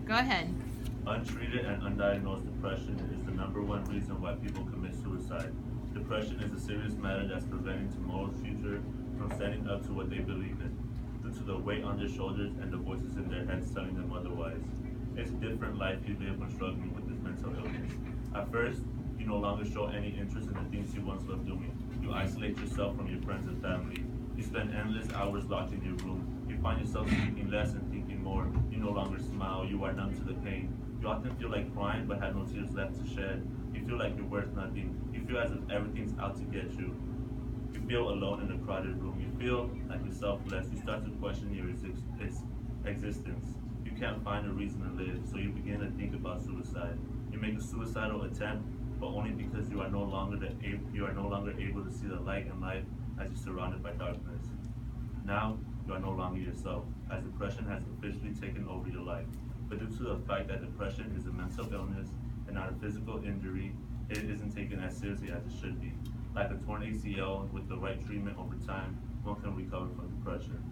Go ahead. Untreated and undiagnosed depression is the number one reason why people commit suicide. Depression is a serious matter that's preventing tomorrow's future from standing up to what they believe in, due to the weight on their shoulders and the voices in their heads telling them otherwise. It's a different life you live when struggling with this mental illness. At first, you no longer show any interest in the things you once loved doing. You isolate yourself from your friends and family. You spend endless hours locked in your room. You find yourself speaking less and thinking more. You no longer smile. You are numb to the pain. You often feel like crying but have no tears left to shed. You feel like you're worth nothing. You feel as if everything's out to get you. You feel alone in a crowded room. You feel like you're selfless. You start to question your existence. You can't find a reason to live, so you begin to think about suicide. You make a suicidal attempt, but only because you are no longer able to see the light in life as you're surrounded by darkness. Now, you are no longer yourself, as depression has officially taken over your life. But due to the fact that depression is a mental illness and not a physical injury, it isn't taken as seriously as it should be. Like a torn ACL, with the right treatment over time, one can recover from depression.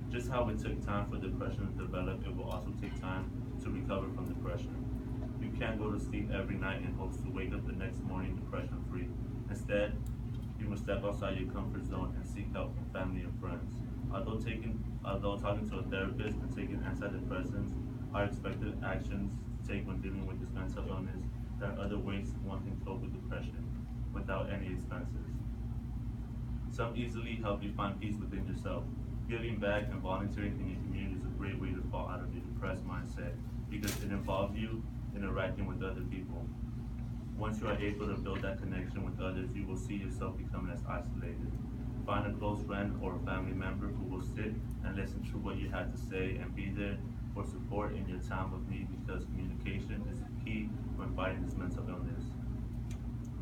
Just how it took time for depression to develop, it will also take time to recover from depression. You can't go to sleep every night in hopes to wake up the next morning depression free. Instead, you must step outside your comfort zone and seek help from family and friends. Although talking to a therapist and taking antidepressants are expected actions to take when dealing with this mental illness, there are other ways one can cope with depression without any expenses. Some easily help you find peace within yourself. Giving back and volunteering in your community is a great way to fall out of your depressed mindset because it involves you interacting with other people. Once you are able to build that connection with others, you will see yourself become less isolated. Find a close friend or a family member who will sit and listen to what you have to say and be there for support in your time of need because communication is key when fighting this mental illness.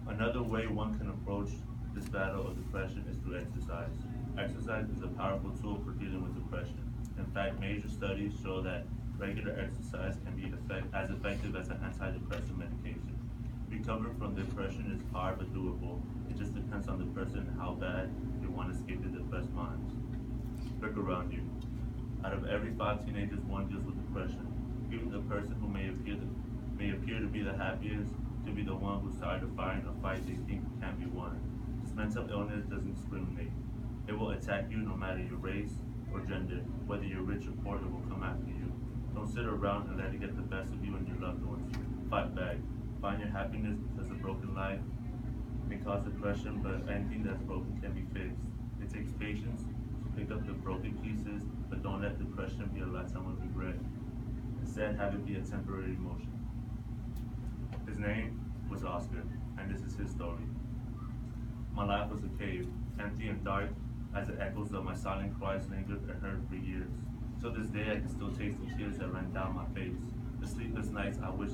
Another way one can approach this battle of depression is through exercise. Exercise is a powerful tool for dealing with depression. In fact, major studies show that regular exercise can be as effective as an antidepressant medication. Recovering from depression is hard but doable. It just depends on the person and how bad they want to escape the depressed minds. Look around you. Out of every 5 teenagers, one deals with depression. Even the person who may appear to be the happiest to be the one who's tired of fighting a fight they think can't be won. This mental illness doesn't discriminate. It will attack you no matter your race or gender, whether you're rich or poor, it will come after you. Don't sit around and let it get the best of you and your loved ones. Fight back. Find your happiness because a broken life may cause depression, but anything that's broken can be fixed. It takes patience to pick up the broken pieces, but don't let depression be a lifetime of regret. Instead, have it be a temporary emotion. His name was Oscar, and this is his story. My life was a cave, empty and dark, as the echoes of my silent cries lingered unheard for years. To this day, I can still taste the tears that ran down my face. The sleepless nights I wish